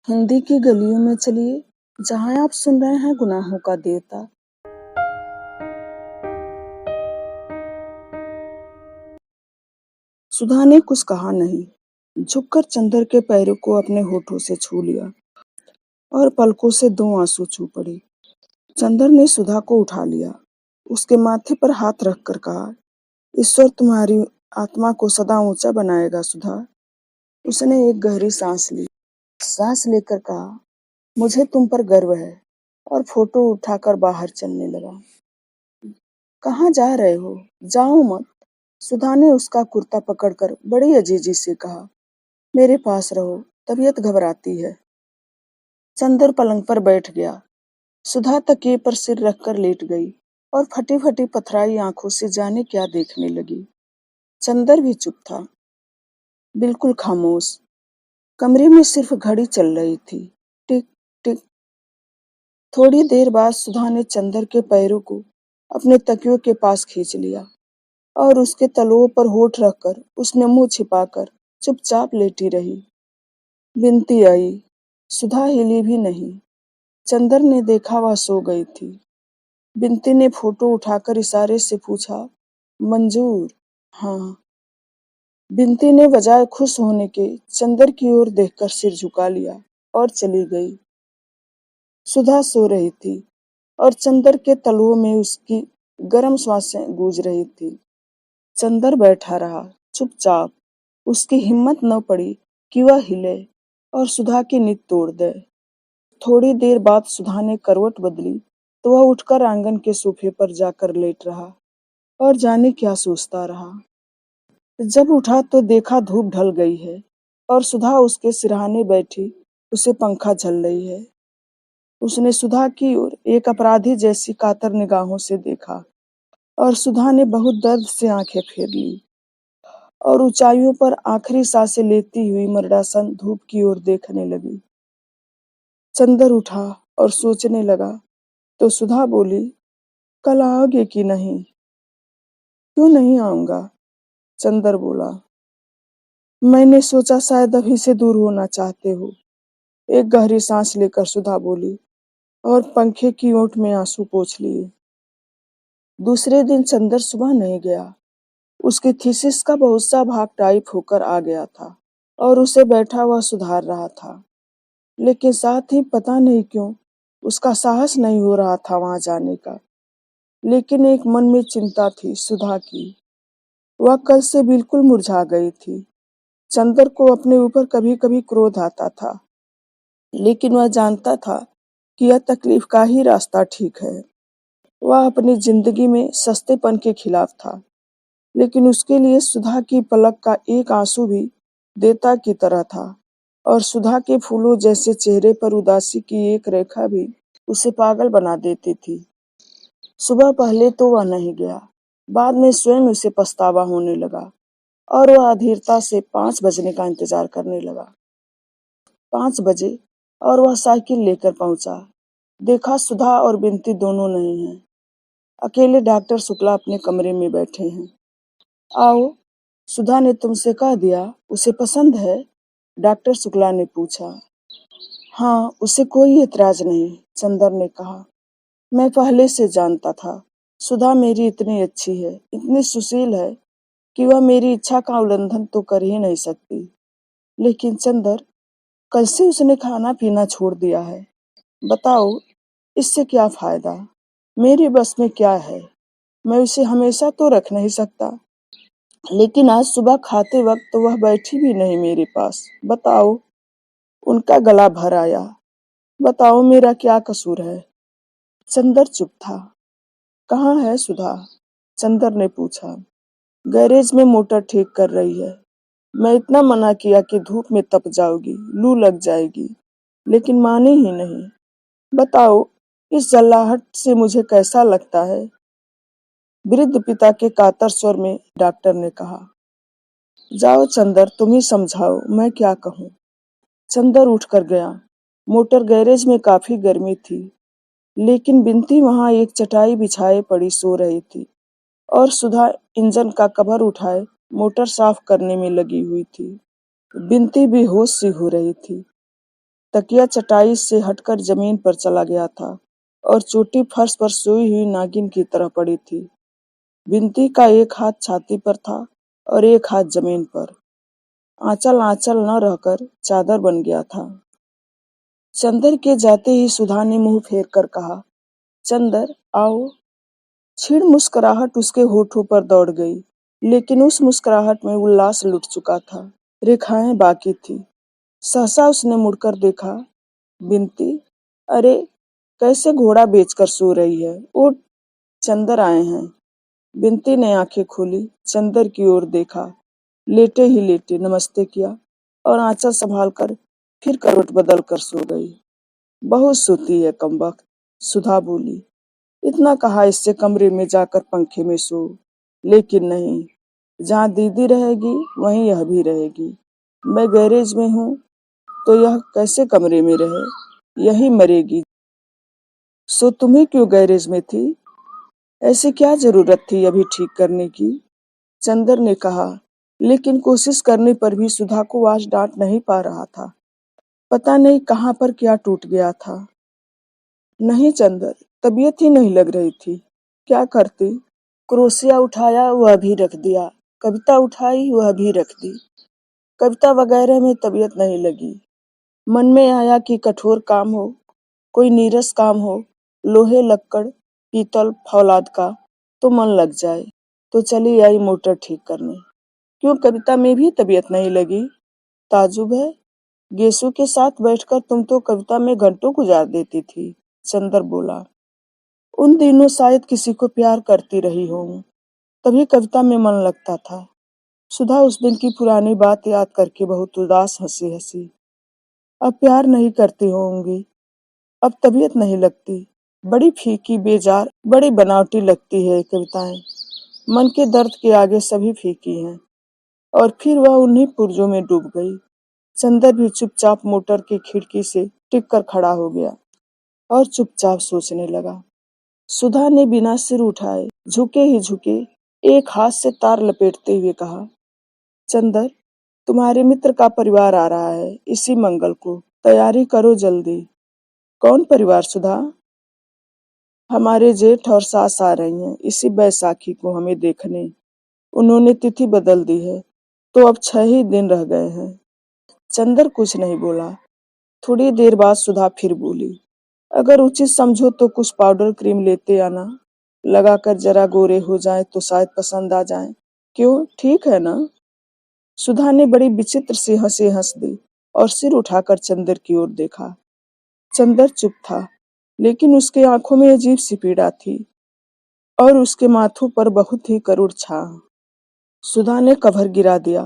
हिंदी की गलियों में चलिए, जहां आप सुन रहे हैं गुनाहों का देवता। सुधा ने कुछ कहा नहीं, झुककर चंदर के पैरों को अपने होठों से छू लिया और पलकों से 2 आंसू छू पड़ी। चंदर ने सुधा को उठा लिया, उसके माथे पर हाथ रखकर कहा, ईश्वर तुम्हारी आत्मा को सदा ऊंचा बनाएगा सुधा। उसने एक गहरी सांस ली, सांस लेकर कहा, मुझे तुम पर गर्व है, और फोटो उठाकर बाहर चलने लगा। कहाँ जा रहे हो? जाओ मत। सुधा ने उसका कुर्ता पकड़कर बड़ी अजीजी से कहा, मेरे पास रहो, तबीयत घबराती है। चंदर पलंग पर बैठ गया। सुधा तकिए पर सिर रखकर लेट गई और फटी फटी पथराई आंखों से जाने क्या देखने लगी। चंदर भी चुप था, बिल्कुल खामोश। कमरे में सिर्फ घड़ी चल रही थी, टिक टिक। थोड़ी देर बाद सुधा ने चंदर के पैरों को अपने तकियों के पास खींच लिया और उसके तलुओं पर होठ रखकर उसमें मुंह छिपाकर चुपचाप लेटी रही। बिनती आई, सुधा हिली भी नहीं। चंदर ने देखा वह सो गई थी। बिनती ने फोटो उठाकर इशारे से पूछा, मंजूर? हाँ। बिनती ने बजाय खुश होने के चंदर की ओर देखकर सिर झुका लिया और चली गई। सुधा सो रही थी और चंदर के तलुओं में उसकी गर्म सांसें गूंज रही थी। चंदर बैठा रहा, चुपचाप। उसकी हिम्मत न पड़ी कि वह हिले और सुधा की नींद तोड़ दे। थोड़ी देर बाद सुधा ने करवट बदली तो वह उठकर आंगन के सोफे पर जाकर लेट रहा और जाने क्या सोचता रहा। जब उठा तो देखा धूप ढल गई है और सुधा उसके सिरहाने बैठी उसे पंखा झल रही है। उसने सुधा की ओर एक अपराधी जैसी कातर निगाहों से देखा और सुधा ने बहुत दर्द से आंखें फेर ली और ऊंचाइयों पर आखिरी सांसें लेती हुई मरड़ासन धूप की ओर देखने लगी। चंदर उठा और सोचने लगा तो सुधा बोली, कल आओगे कि नहीं? क्यों नहीं आऊंगा? चंदर बोला, मैंने सोचा शायद अभी से दूर होना चाहते हो। एक गहरी सांस लेकर सुधा बोली और पंखे की ओट में आंसू पोंछ लिए। दूसरे दिन चंदर सुबह नहीं गया। उसकी थीसिस का बहुत सा भाग टाइप होकर आ गया था और उसे बैठा हुआ सुधार रहा था, लेकिन साथ ही पता नहीं क्यों उसका साहस नहीं हो रहा था वहां जाने का। लेकिन एक मन में चिंता थी सुधा की। वह कल से बिल्कुल मुरझा गई थी। चंदर को अपने ऊपर कभी कभी क्रोध आता था, लेकिन वह जानता था कि यह तकलीफ का ही रास्ता ठीक है। वह अपनी जिंदगी में सस्तेपन के खिलाफ था, लेकिन उसके लिए सुधा की पलक का एक आंसू भी देवता की तरह था और सुधा के फूलों जैसे चेहरे पर उदासी की एक रेखा भी उसे पागल बना देती थी। सुबह पहले तो वह नहीं गया, बाद में स्वयं उसे पछतावा होने लगा और वह अधीरता से 5 बजने का इंतजार करने लगा। 5 बजे और वह साइकिल लेकर पहुंचा। देखा सुधा और बिनती दोनों नहीं हैं। अकेले डॉक्टर शुक्ला अपने कमरे में बैठे हैं। आओ, सुधा ने तुमसे कह दिया उसे पसंद है? डॉक्टर शुक्ला ने पूछा। हाँ, उसे कोई एतराज नहीं, चंदर ने कहा। मैं पहले से जानता था। सुधा मेरी इतनी अच्छी है, इतनी सुशील है कि वह मेरी इच्छा का उल्लंघन तो कर ही नहीं सकती। लेकिन चंदर, कल से उसने खाना पीना छोड़ दिया है। बताओ, इससे क्या फायदा? मेरे बस में क्या है? मैं उसे हमेशा तो रख नहीं सकता, लेकिन आज सुबह खाते वक्त वह बैठी भी नहीं मेरे पास। बताओ। उनका गला भर आया। बताओ, मेरा क्या कसूर है? चंदर चुप था। कहाँ है सुधा? चंदर ने पूछा। गैरेज में मोटर ठीक कर रही है। मैं इतना मना किया कि धूप में तप जाओगी, लू लग जाएगी, लेकिन माने ही नहीं। बताओ, इस जल्लाहट से मुझे कैसा लगता है? वृद्ध पिता के कातर स्वर में डॉक्टर ने कहा। जाओ चंदर, तुम ही समझाओ, मैं क्या कहूँ? चंदर उठकर गया। मोटर गैरेज में काफी गर्मी थी, लेकिन बिनती वहां एक चटाई बिछाए पड़ी सो रही थी और सुधा इंजन का कवर उठाए मोटर साफ करने में लगी हुई थी। बिनती बेहोश सी हो रही थी। तकिया चटाई से हटकर जमीन पर चला गया था और चोटी फर्श पर सोई हुई नागिन की तरह पड़ी थी। बिन्ती का एक हाथ छाती पर था और एक हाथ जमीन पर। आंचल आंचल न रहकर चादर बन गया था। चंदर के जाते ही सुधा ने मुंह फेर कर कहा, चंदर आओ। क्षीण मुस्कुराहट उसके होठों पर दौड़ गई, लेकिन उस मुस्कुराहट में उल्लास लुट चुका था। रेखाएं बाकी थी। सहसा उसने मुड़कर देखा। बिन्ती, अरे कैसे घोड़ा बेचकर सो रही है? उठ, चंदर आए हैं। बिन्ती ने आंखें खोली, चंदर की ओर देखा, लेटे ही लेटे नमस्ते किया और आंचल संभालकर फिर करवट बदल कर सो गई। बहुत सोती है कमबख्त, सुधा बोली। इतना कहा इससे कमरे में जाकर पंखे में सो, लेकिन नहीं, जहाँ दीदी रहेगी वहीं यह भी रहेगी। मैं गैरेज में हूँ तो यह कैसे कमरे में रहे? यही मरेगी। सो तुम्हें क्यों गैरेज में थी? ऐसी क्या जरूरत थी अभी ठीक करने की? चंदर ने कहा, लेकिन कोशिश करने पर भी सुधा को आज डांट नहीं पा रहा था। पता नहीं कहाँ पर क्या टूट गया था। नहीं चंदर, तबीयत ही नहीं लग रही थी। क्या करती? क्रोशिया उठाया वह भी रख दिया, कविता उठाई वह भी रख दी। कविता वगैरह में तबीयत नहीं लगी। मन में आया कि कठोर काम हो, कोई नीरस काम हो, लोहे लक्कड़ पीतल फौलाद का, तो मन लग जाए। तो चली आई मोटर ठीक करने। क्यों कविता में भी तबीयत नहीं लगी? ताजुब है, गेसु के साथ बैठकर तुम तो कविता में घंटों गुजार देती थी। चंदर बोला। उन दिनों शायद किसी को प्यार करती रही हूँ, तभी कविता में मन लगता था। सुधा उस दिन की पुरानी बात याद करके बहुत उदास हंसी हंसी। अब प्यार नहीं करती होंगी, अब तबीयत नहीं लगती। बड़ी फीकी बेजार, बड़ी बनावटी लगती है कविताएं। मन के दर्द के आगे सभी फीकी हैं। और फिर वह उन्हीं पुर्जों में डूब गई। चंदर भी चुपचाप मोटर की खिड़की से टिक कर खड़ा हो गया और चुपचाप सोचने लगा। सुधा ने बिना सिर उठाए, झुके ही झुके, एक हाथ से तार लपेटते हुए कहा, चंदर, तुम्हारे मित्र का परिवार आ रहा है इसी मंगल को, तैयारी करो जल्दी। कौन परिवार सुधा? हमारे जेठ और सास आ रही हैं इसी बैसाखी को हमें देखने। उन्होंने तिथि बदल दी है, तो अब 6 ही दिन रह गए हैं। चंदर कुछ नहीं बोला। थोड़ी देर बाद सुधा फिर बोली, अगर उचित समझो तो कुछ पाउडर क्रीम लेते आना, लगाकर जरा गोरे हो जाए तो शायद पसंद आ जाए। क्यों, ठीक है ना? सुधा ने बड़ी विचित्र सी हंसी हंस दी और सिर उठाकर चंदर की ओर देखा। चंदर चुप था, लेकिन उसके आंखों में अजीब सी पीड़ा थी और उसके माथों पर बहुत ही करुण छाया। सुधा ने कवर गिरा दिया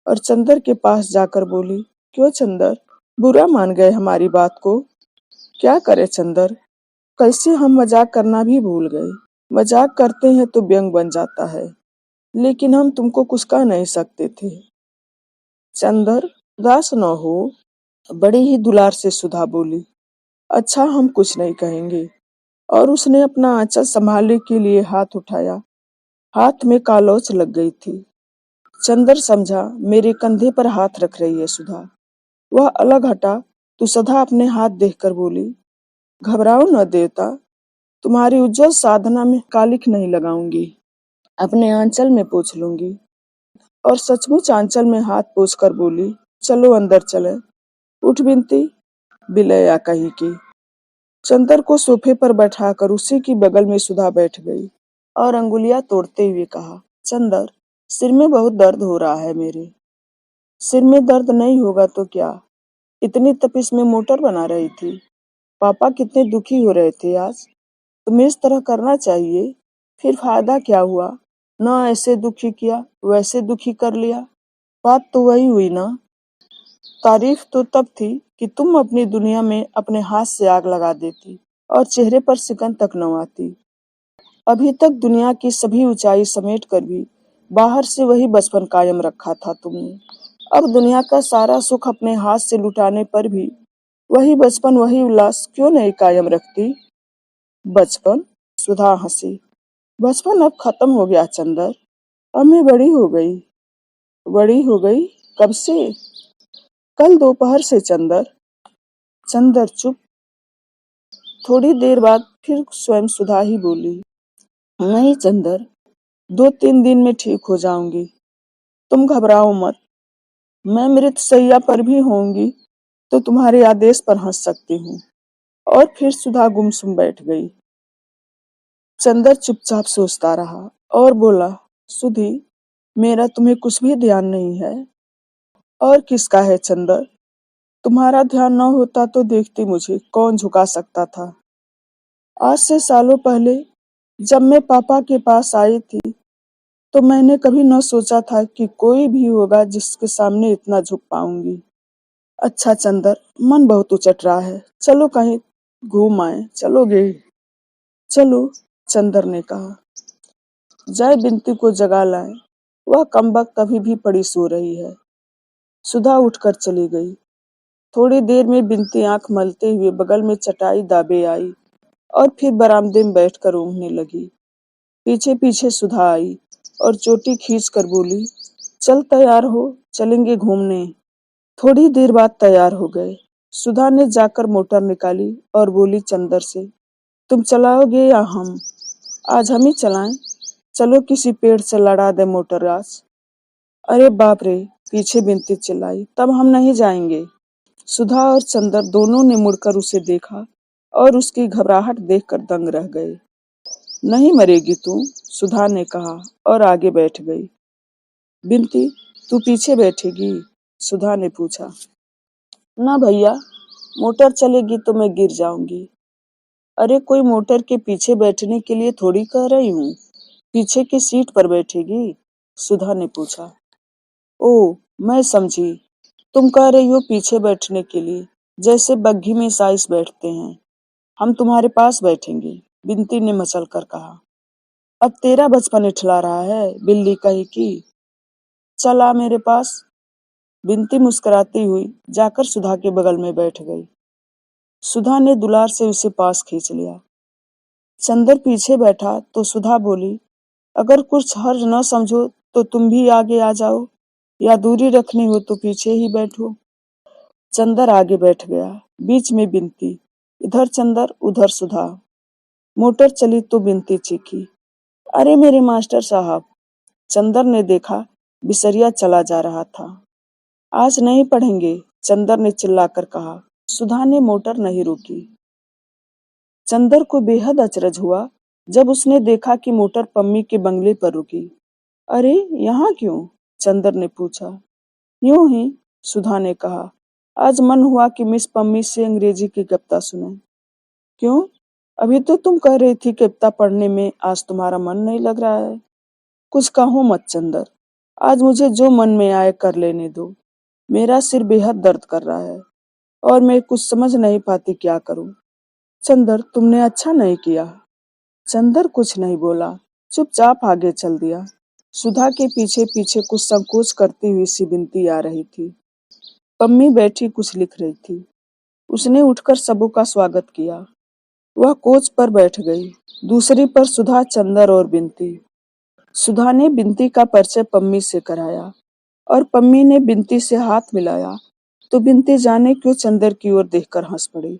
और चंदर के पास जाकर बोली, क्यों चंदर, बुरा मान गए हमारी बात को? क्या करे चंदर, कैसे हम मजाक करना भी भूल गए। मजाक करते हैं तो व्यंग बन जाता है, लेकिन हम तुमको कुछ कह नहीं सकते थे। चंदर, उदास न हो। बड़ी ही दुलार से सुधा बोली, अच्छा हम कुछ नहीं कहेंगे। और उसने अपना आंचल संभालने के लिए हाथ उठाया। हाथ में कालोच लग गई थी। चंदर समझा मेरे कंधे पर हाथ रख रही है सुधा। वह अलग हटा तो सधा अपने हाथ देखकर बोली, घबराओ न देवता, तुम्हारी उज्जवल साधना में कालिख नहीं लगाऊंगी, अपने आंचल में पोंछ लूंगी। और सचमुच आंचल में हाथ पोंछ कर बोली, चलो अंदर चले। उठ बिनती, बिलया कही की। चंदर को सोफे पर बैठाकर उसी की बगल में सुधा बैठ गई और अंगुलियां तोड़ते हुए कहा, चंदर, सिर में बहुत दर्द हो रहा है मेरे। सिर में दर्द नहीं होगा तो क्या, इतनी तपिश में मोटर बना रही थी। पापा कितने दुखी हो रहे थे आज। तुम्हें इस तरह करना चाहिए, फिर फायदा क्या हुआ? न ऐसे दुखी किया, वैसे दुखी कर लिया। बात तो वही हुई ना। तारीफ तो तब थी कि तुम अपनी दुनिया में अपने हाथ से आग लगा देती और चेहरे पर सिकन तक न आती। अभी तक दुनिया की सभी ऊंचाई समेट कर भी बाहर से वही बचपन कायम रखा था तुमने। अब दुनिया का सारा सुख अपने हाथ से लुटाने पर भी वही बचपन, वही उल्लास क्यों नहीं कायम रखती? बचपन? सुधा हंसी। बचपन अब खत्म हो गया चंदर, अब मैं बड़ी हो गई। बड़ी हो गई? कब से? कल दोपहर से चंदर। चंदर चुप। थोड़ी देर बाद फिर स्वयं सुधा ही बोली, नहीं चंदर, 2-3 दिन में ठीक हो जाऊंगी, तुम घबराओ मत। मैं मृत शैया पर भी होंगी तो तुम्हारे आदेश पर हंस सकती हूँ। और फिर सुधा गुमसुम बैठ गई। चंदर चुपचाप सोचता रहा और बोला, सुधी, मेरा तुम्हें कुछ भी ध्यान नहीं है। और किसका है चंदर? तुम्हारा ध्यान न होता तो देखती मुझे कौन झुका सकता था। आज से सालों पहले जब मैं पापा के पास आई थी तो मैंने कभी न सोचा था कि कोई भी होगा जिसके सामने इतना झुक पाऊंगी। अच्छा चंदर, मन बहुत उचट रहा है, चलो कहीं घूम आए, चलोगे? चलो, चंदर ने कहा। जय बिनती को जगा लाए, वह कमबख्त अभी भी पड़ी सो रही है। सुधा उठकर चली गई। थोड़ी देर में बिनती आंख मलते हुए बगल में चटाई दाबे आई और फिर बरामदे में बैठकर ऊँघने लगी। पीछे पीछे सुधा आई और चोटी खींच कर बोली, चल तैयार हो, चलेंगे घूमने। थोड़ी देर बाद तैयार हो गए। सुधा ने जाकर मोटर निकाली और बोली चंदर से, तुम चलाओगे या हम? आज हम ही चलाएं। चलो किसी पेड़ से लड़ा दे मोटर आज। अरे बाप रे, पीछे बिनती चिल्लाई, तब हम नहीं जाएंगे। सुधा और चंदर दोनों ने मुड़कर उसे देखा और उसकी घबराहट देखकर दंग रह गए। नहीं मरेगी तू, सुधा ने कहा और आगे बैठ गई। बिनती, तू पीछे बैठेगी? सुधा ने पूछा। ना भैया, मोटर चलेगी तो मैं गिर जाऊंगी। अरे कोई मोटर के पीछे बैठने के लिए थोड़ी कह रही हूँ, पीछे की सीट पर बैठेगी? सुधा ने पूछा। ओ, मैं समझी, तुम कह रही हो पीछे बैठने के लिए, जैसे बग्घी में साइस बैठते हैं। हम तुम्हारे पास बैठेंगे, बिनती ने मचल कर कहा। अब तेरा बचपन इठला रहा है, बिल्ली कहीं की। चल आ मेरे पास। बिनती मुस्कुराती हुई जाकर सुधा के बगल में बैठ गई। सुधा ने दुलार से उसे पास खींच लिया। चंदर पीछे बैठा तो सुधा बोली, अगर कुछ हर्ज न समझो तो तुम भी आगे आ जाओ, या दूरी रखनी हो तो पीछे ही बैठो। चंदर आगे बैठ गया, बीच में बिनती, इधर चंदर उधर सुधा। मोटर चली तो बिनती चीखी, अरे मेरे मास्टर साहब। चंदर ने देखा बिसरिया चला जा रहा था। आज नहीं पढ़ेंगे, चंदर ने चिल्लाकर कहा। सुधा ने मोटर नहीं रोकी। चंदर को बेहद अचरज हुआ जब उसने देखा कि मोटर पम्मी के बंगले पर रुकी। अरे यहाँ क्यों? चंदर ने पूछा। यूं ही, सुधा ने कहा। आज मन हुआ कि मिस पम्मी से अंग्रेजी की कविता सुने। क्यों? अभी तो तुम कह रही थी कविता पढ़ने में आज तुम्हारा मन नहीं लग रहा है। कुछ कहो मत चंदर, आज मुझे जो मन में आए कर लेने दो। मेरा सिर बेहद दर्द कर रहा है और मैं कुछ समझ नहीं पाती क्या करूं। चंदर, तुमने अच्छा नहीं किया। चंदर कुछ नहीं बोला, चुपचाप आगे चल दिया। सुधा के पीछे पीछे कुछ संकोच करती हुई सी बिनती आ रही थी। पम्मी बैठी कुछ लिख रही थी। उसने उठकर सबों का स्वागत किया। वह कोच पर बैठ गई। दूसरी पर सुधा, चंदर और बिनती। सुधा ने बिनती का परिचय पम्मी से कराया और पम्मी ने बिनती से हाथ मिलाया तो बिनती जाने क्यों चंदर की ओर देखकर हंस पड़ी,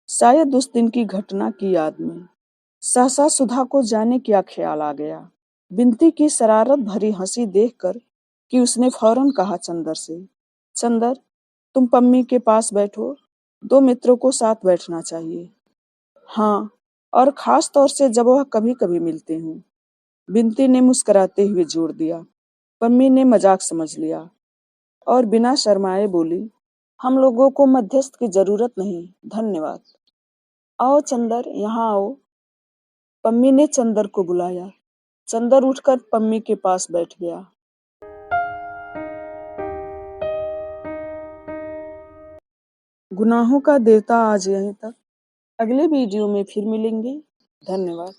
शायद उस दिन की घटना की याद में। सहसा सुधा को जाने क्या ख्याल आ गया, बिनती की शरारत भरी हंसी देखकर, कि उसने फौरन कहा चंदर से, चंदर, तुम पम्मी के पास बैठो, दो मित्रों को साथ बैठना चाहिए। हाँ, और खास तौर से जब वह कभी कभी मिलते हों। बिनती ने मुस्कुराते हुए जोर दिया। पम्मी ने मजाक समझ लिया और बिना शर्माए बोली, हम लोगों को मध्यस्थ की जरूरत नहीं, धन्यवाद। आओ चंदर, यहाँ आओ। पम्मी ने चंदर को बुलाया। चंदर उठकर पम्मी के पास बैठ गया। गुनाहों का देवता आज यहीं तक। अगले वीडियो में फिर मिलेंगे। धन्यवाद।